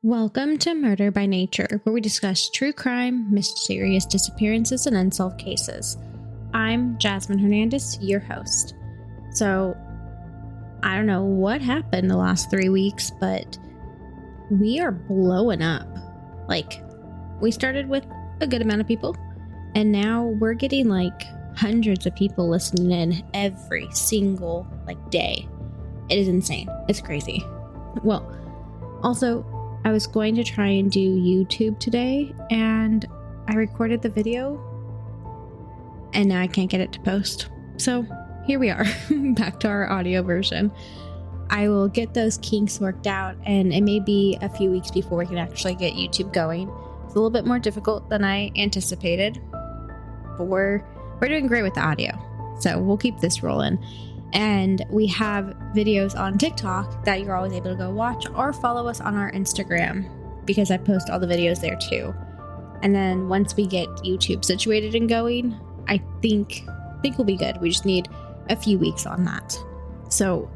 Welcome to Murder by Nature, where we discuss true crime, mysterious disappearances, and unsolved cases. I'm Jazmin Hernandez, your host. So, I don't know what happened the last 3 weeks, but we are blowing up. We started with a good amount of people, and now we're getting hundreds of people listening in every single day. It is insane. It's crazy. Well, also, I was going to try and do YouTube today, and I recorded the video, and now I can't get it to post. So here we are, back to our audio version. I will get those kinks worked out, and it may be a few weeks before we can actually get YouTube going. It's a little bit more difficult than I anticipated, but we're doing great with the audio, so we'll keep this rolling. And we have videos on TikTok that you're always able to go watch or follow us on our Instagram, because I post all the videos there too. And then once we get YouTube situated and going, I think we'll be good. We just need a few weeks on that. So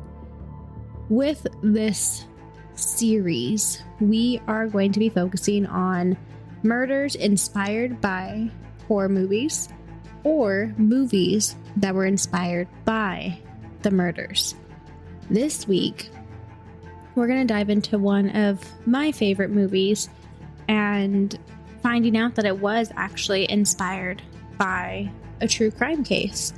with this series, we are going to be focusing on murders inspired by horror movies or movies that were inspired by the murders. This week, we're going to dive into one of my favorite movies and finding out that it was actually inspired by a true crime case.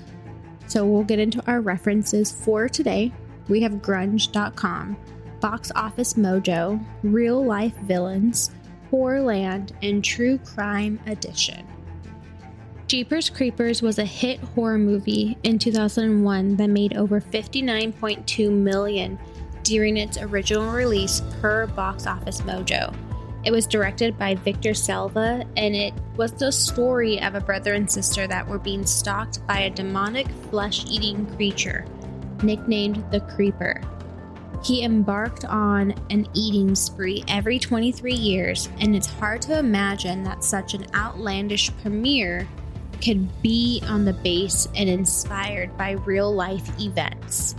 So we'll get into our references for today. We have grunge.com, Box Office Mojo, Real Life Villains, Horrorland, and True Crime Edition. Jeepers Creepers was a hit horror movie in 2001 that made over $59.2 million during its original release per Box Office Mojo. It was directed by Victor Salva, and it was the story of a brother and sister that were being stalked by a demonic flesh-eating creature, nicknamed the Creeper. He embarked on an eating spree every 23 years, and it's hard to imagine that such an outlandish premiere could be on the base and inspired by real life events.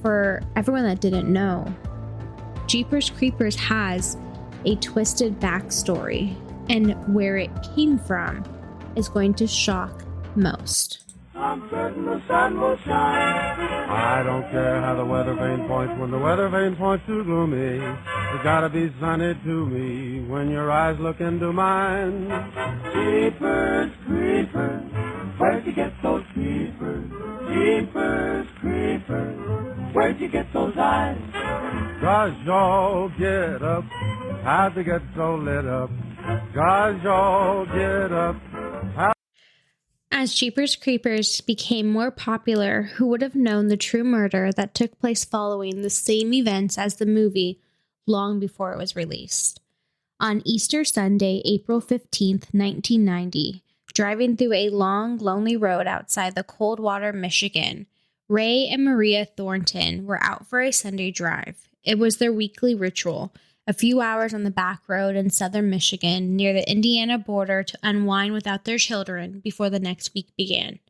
For everyone that didn't know, Jeepers Creepers has a twisted backstory, and where it came from is going to shock most. I'm certain the sun will shine. I don't care how the weather vane points. When the weather vane points too gloomy, it's gotta be sunny to me when your eyes look into mine. Jeepers Creepers, where'd you get those creepers? Jeepers Creepers, where'd you get those eyes? Gosh, y'all get up, how'd they get so lit up? Gosh, y'all get up. As Jeepers Creepers became more popular, who would have known the true murder that took place following the same events as the movie long before it was released? On Easter Sunday, April 15th, 1990, driving through a long, lonely road outside the Coldwater, Michigan, Ray and Maria Thornton were out for a Sunday drive. It was their weekly ritual, a few hours on the back road in southern Michigan near the Indiana border to unwind without their children before the next week began.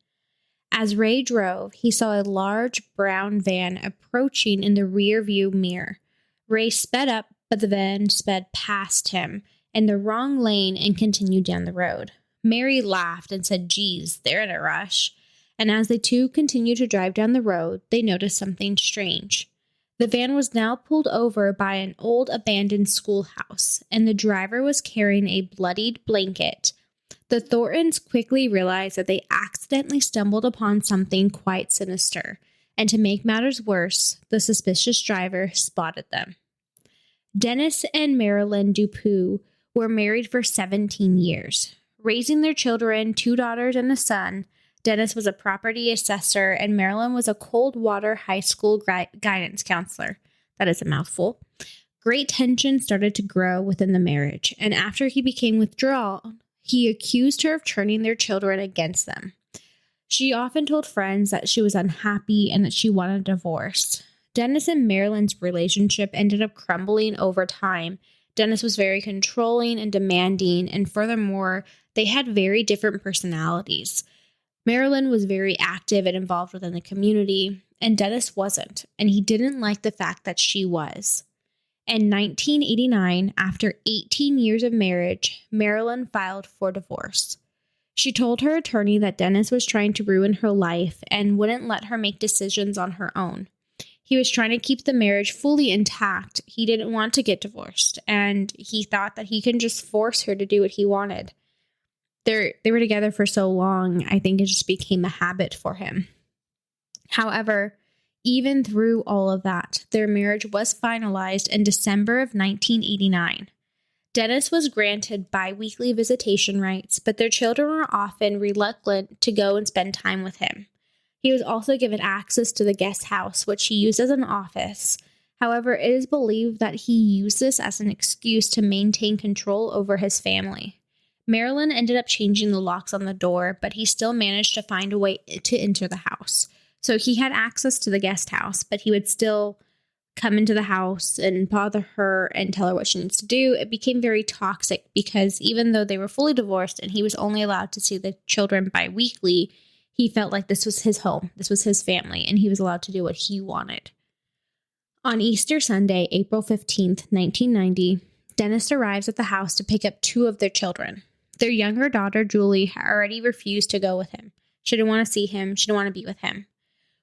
As Ray drove, he saw a large brown van approaching in the rear view mirror. Ray sped up, but the van sped past him in the wrong lane and continued down the road. Mary laughed and said, "Geez, they're in a rush." And as the two continued to drive down the road, they noticed something strange. The van was now pulled over by an old abandoned schoolhouse, and the driver was carrying a bloodied blanket. The Thorntons quickly realized that they accidentally stumbled upon something quite sinister, and to make matters worse, the suspicious driver spotted them. Dennis and Marilyn Dupuis were married for 17 years, raising their children, 2 daughters and a son. Dennis was a property assessor, and Marilyn was a Coldwater High School guidance counselor. That is a mouthful. Great tension started to grow within the marriage, and after he became withdrawn, he accused her of turning their children against them. She often told friends that she was unhappy and that she wanted a divorce. Dennis and Marilyn's relationship ended up crumbling over time. Dennis was very controlling and demanding, and furthermore, they had very different personalities. Marilyn was very active and involved within the community, and Dennis wasn't, and he didn't like the fact that she was. In 1989, after 18 years of marriage, Marilyn filed for divorce. She told her attorney that Dennis was trying to ruin her life and wouldn't let her make decisions on her own. He was trying to keep the marriage fully intact. He didn't want to get divorced, and he thought that he can just force her to do what he wanted. They were together for so long, I think it just became a habit for him. However, even through all of that, their marriage was finalized in December of 1989. Dennis was granted bi-weekly visitation rights, but their children were often reluctant to go and spend time with him. He was also given access to the guest house, which he used as an office. However, it is believed that he used this as an excuse to maintain control over his family. Marilyn ended up changing the locks on the door, but he still managed to find a way to enter the house. So he had access to the guest house, but he would still come into the house and bother her and tell her what she needs to do. It became very toxic because even though they were fully divorced and he was only allowed to see the children bi-weekly, he felt like this was his home, this was his family, and he was allowed to do what he wanted. On Easter Sunday, April 15th, 1990, Dennis arrives at the house to pick up two of their children. Their younger daughter, Julie, had already refused to go with him. She didn't want to see him. She didn't want to be with him.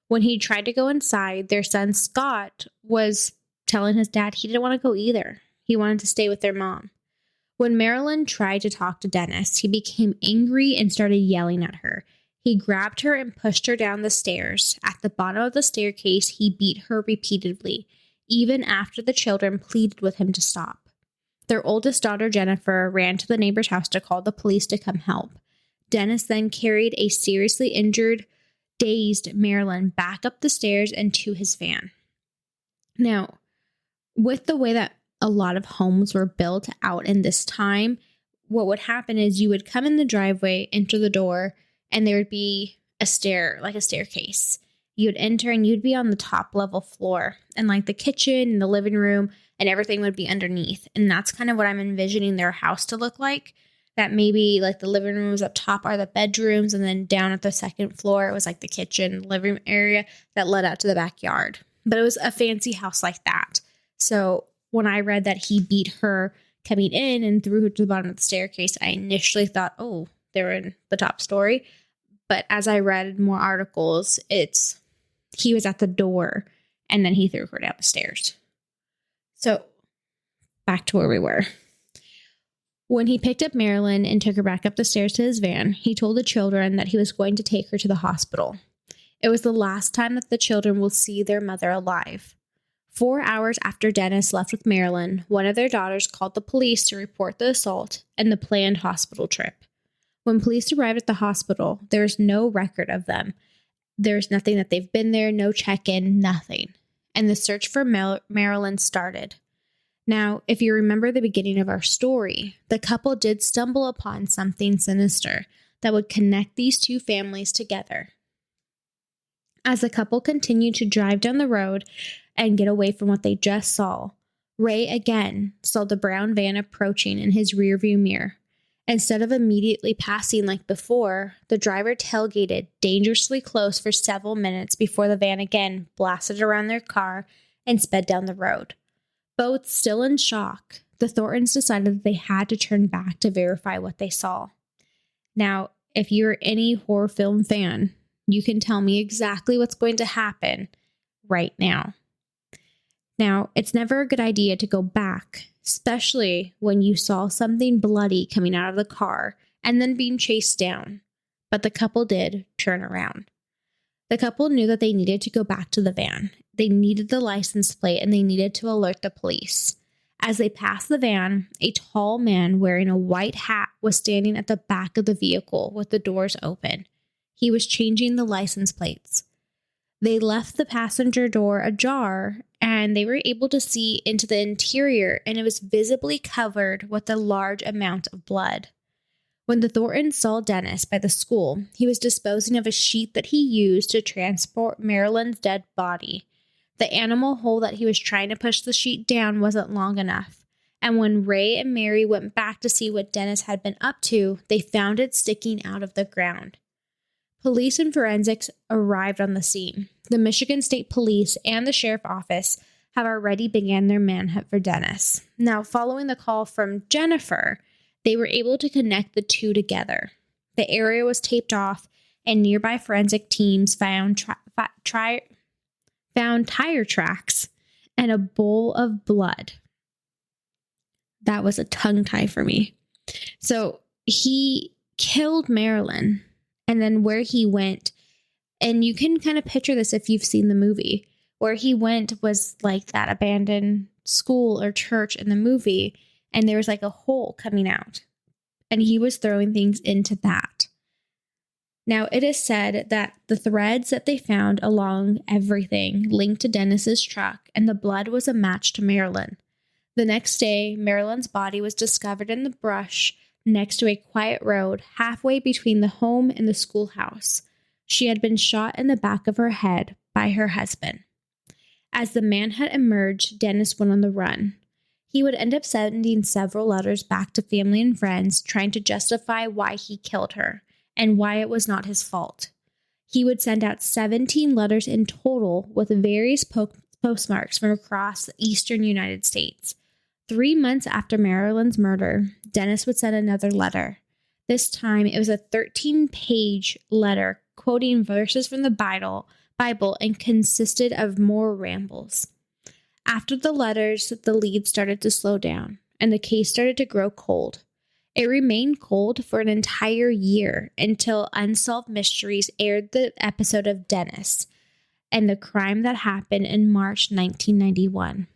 When he tried to go inside, their son, Scott, was telling his dad he didn't want to go either. He wanted to stay with their mom. When Marilyn tried to talk to Dennis, he became angry and started yelling at her. He grabbed her and pushed her down the stairs. At the bottom of the staircase, he beat her repeatedly, even after the children pleaded with him to stop. Their oldest daughter, Jennifer, ran to the neighbor's house to call the police to come help. Dennis then carried a seriously injured, dazed Marilyn back up the stairs and to his van. Now, with the way that a lot of homes were built out in this time, what would happen is you would come in the driveway, enter the door, and there would be a staircase. You'd enter and you'd be on the top level floor, and like the kitchen and the living room and everything would be underneath. And that's kind of what I'm envisioning their house to look like. That maybe like the living rooms up top are the bedrooms, and then down at the second floor, it was like the kitchen, living room area that led out to the backyard. But it was a fancy house like that. So when I read that he beat her coming in and threw her to the bottom of the staircase, I initially thought, oh, they were in the top story. But as I read more articles, he was at the door and then he threw her down the stairs. So back to where we were. When he picked up Marilyn and took her back up the stairs to his van, he told the children that he was going to take her to the hospital. It was the last time that the children will see their mother alive. 4 hours after Dennis left with Marilyn, one of their daughters called the police to report the assault and the planned hospital trip. When police arrived at the hospital, there was no record of them. There's nothing that they've been there, no check-in, nothing. And the search for Marilyn started. Now, if you remember the beginning of our story, the couple did stumble upon something sinister that would connect these two families together. As the couple continued to drive down the road and get away from what they just saw, Ray again saw the brown van approaching in his rearview mirror. Instead of immediately passing like before, the driver tailgated dangerously close for several minutes before the van again blasted around their car and sped down the road. Both still in shock, the Thorntons decided that they had to turn back to verify what they saw. Now, if you're any horror film fan, you can tell me exactly what's going to happen right now. Now, it's never a good idea to go back, especially when you saw something bloody coming out of the car and then being chased down. But the couple did turn around. The couple knew that they needed to go back to the van. They needed the license plate and they needed to alert the police. As they passed the van, a tall man wearing a white hat was standing at the back of the vehicle with the doors open. He was changing the license plates. They left the passenger door ajar and they were able to see into the interior, and it was visibly covered with a large amount of blood. When the Thorntons saw Dennis by the school, he was disposing of a sheet that he used to transport Marilyn's dead body. The animal hole that he was trying to push the sheet down wasn't long enough, and when Ray and Mary went back to see what Dennis had been up to, they found it sticking out of the ground. Police and forensics arrived on the scene. The Michigan State Police and the Sheriff's Office have already began their manhunt for Dennis. Now, following the call from Jennifer, they were able to connect the two together. The area was taped off, and nearby forensic teams found tire tracks and a bowl of blood. That was a tongue tie for me. So he killed Marilyn, and then where he went, and you can kind of picture this if you've seen the movie, where he went was like that abandoned school or church in the movie, and there was like a hole coming out, and he was throwing things into that. Now, it is said that the threads that they found along everything linked to Dennis's truck, and the blood was a match to Marilyn. The next day, Marilyn's body was discovered in the brush next to a quiet road halfway between the home and the schoolhouse. She had been shot in the back of her head by her husband. As the manhunt emerged, Dennis went on the run. He would end up sending several letters back to family and friends, trying to justify why he killed her and why it was not his fault. He would send out 17 letters in total with various postmarks from across the eastern United States. 3 months after Marilyn's murder, Dennis would send another letter. This time, it was a 13-page letter quoting verses from the Bible and consisted of more rambles. After the letters, the lead started to slow down, and the case started to grow cold. It remained cold for an entire year until Unsolved Mysteries aired the episode of Dennis and the crime that happened in March 1991.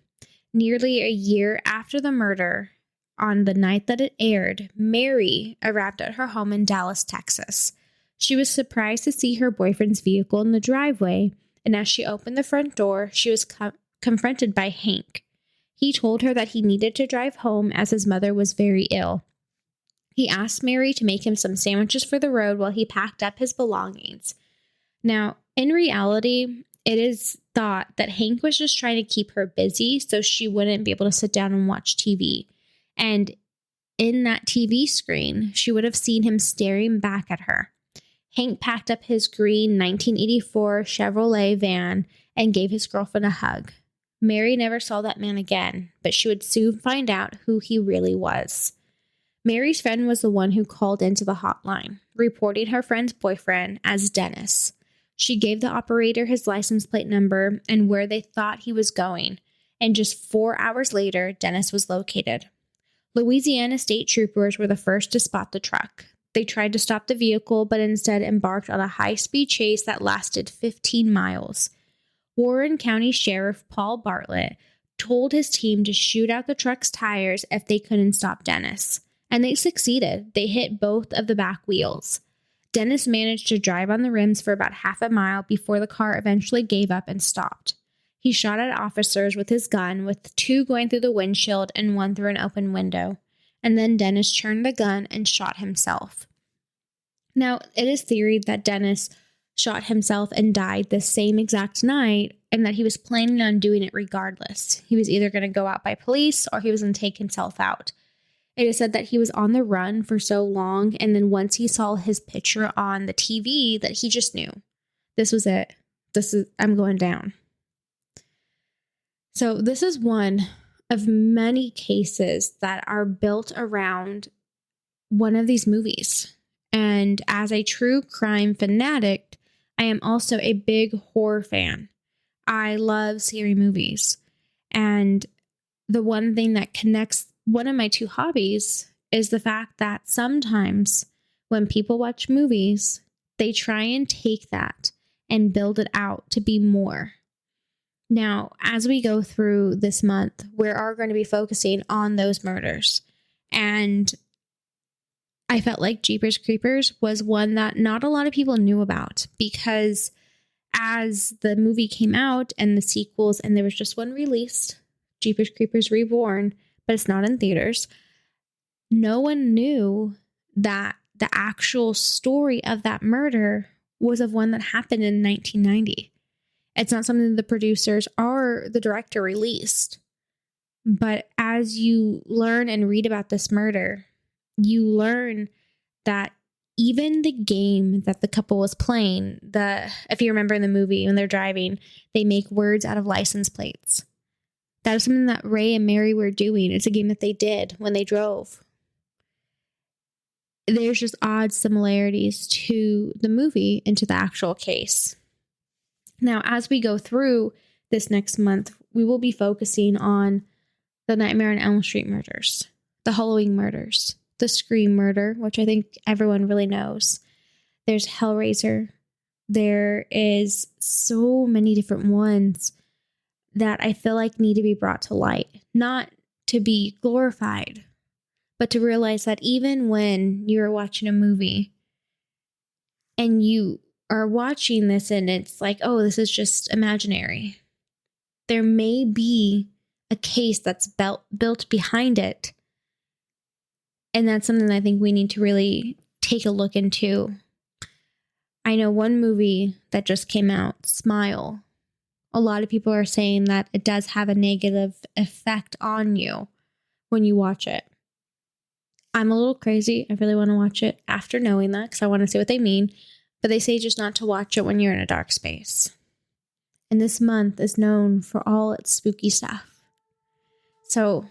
Nearly a year after the murder, on the night that it aired, Mary arrived at her home in Dallas, Texas. She was surprised to see her boyfriend's vehicle in the driveway, and as she opened the front door, she was confronted by Hank. He told her that he needed to drive home as his mother was very ill. He asked Mary to make him some sandwiches for the road while he packed up his belongings. Now, in reality, it is thought that Hank was just trying to keep her busy so she wouldn't be able to sit down and watch TV. And in that TV screen, she would have seen him staring back at her. Hank packed up his green 1984 Chevrolet van and gave his girlfriend a hug. Mary never saw that man again, but she would soon find out who he really was. Mary's friend was the one who called into the hotline, reporting her friend's boyfriend as Dennis. She gave the operator his license plate number and where they thought he was going, and just 4 hours later, Dennis was located. Louisiana state troopers were the first to spot the truck. They tried to stop the vehicle, but instead embarked on a high-speed chase that lasted 15 miles. Warren County Sheriff Paul Bartlett told his team to shoot out the truck's tires if they couldn't stop Dennis. And they succeeded. They hit both of the back wheels. Dennis managed to drive on the rims for about half a mile before the car eventually gave up and stopped. He shot at officers with his gun, with 2 going through the windshield and 1 through an open window. And then Dennis turned the gun and shot himself. Now, it is theorized that Dennis shot himself and died the same exact night, and that he was planning on doing it regardless. He was either going to go out by police or he was going to take himself out. It is said that he was on the run for so long, and then once he saw his picture on the TV, that he just knew, this was it. I'm going down. So this is one of many cases that are built around one of these movies. And as a true crime fanatic, I am also a big horror fan. I love scary movies. And the one thing that connects one of my 2 hobbies is the fact that sometimes when people watch movies, they try and take that and build it out to be more. Now, as we go through this month, we are going to be focusing on those murders. And I felt like Jeepers Creepers was one that not a lot of people knew about, because as the movie came out and the sequels, and there was just one released, Jeepers Creepers Reborn, but it's not in theaters, no one knew that the actual story of that murder was of one that happened in 1990. It's not something the producers or the director released. But as you learn and read about this murder, you learn that even the game that the couple was playing, if you remember in the movie when they're driving, they make words out of license plates. That is something that Ray and Mary were doing. It's a game that they did when they drove. There's just odd similarities to the movie and to the actual case. Now, as we go through this next month, we will be focusing on the Nightmare on Elm Street murders, the Halloween murders, the Scream murder, which I think everyone really knows. There's Hellraiser. There is so many different ones that I feel like need to be brought to light, not to be glorified, but to realize that even when you're watching a movie and you are watching this and it's like, oh, this is just imaginary, there may be a case that's built behind it. And that's something that I think we need to really take a look into. I know one movie that just came out, Smile. A lot of people are saying that it does have a negative effect on you when you watch it. I'm a little crazy. I really want to watch it after knowing that because I want to see what they mean. But they say just not to watch it when you're in a dark space. And this month is known for all its spooky stuff. So,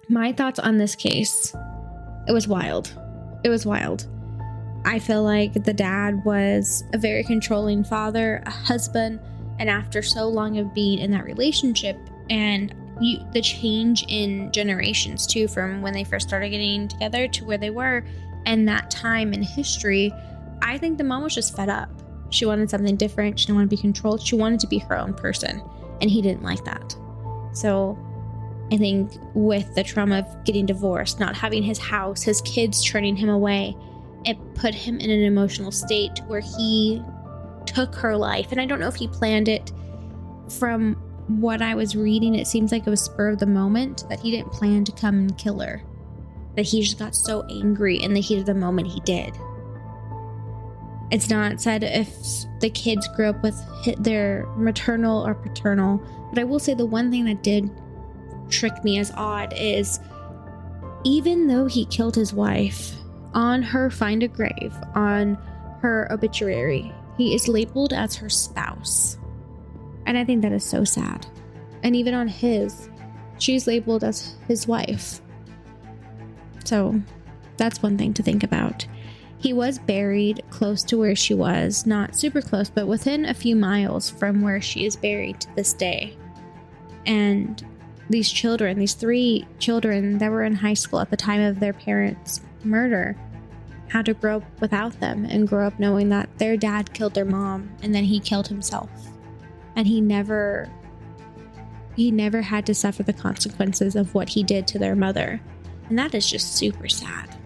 my thoughts on this case, it was wild. It was wild. I feel like the dad was a very controlling father, a husband, and after so long of being in that relationship and the change in generations too, from when they first started getting together to where they were and that time in history, I think the mom was just fed up. She wanted something different. She didn't want to be controlled. She wanted to be her own person, and he didn't like that. So I think with the trauma of getting divorced, not having his house, his kids turning him away, it put him in an emotional state where he took her life. And I don't know if he planned it. From what I was reading, it seems like it was spur of the moment, that he didn't plan to come and kill her, that he just got so angry in the heat of the moment he did. It's not said if the kids grew up with their maternal or paternal, but I will say the one thing that did trick me as odd is even though he killed his wife, on her find a grave, on her obituary, he is labeled as her spouse. And I think that is so sad. And even on his, she's labeled as his wife. So that's one thing to think about. He was buried close to where she was, not super close, but within a few miles from where she is buried to this day. And these children, these 3 children that were in high school at the time of their parents' murder, had to grow up without them and grow up knowing that their dad killed their mom and then he killed himself. And he never had to suffer the consequences of what he did to their mother. And that is just super sad.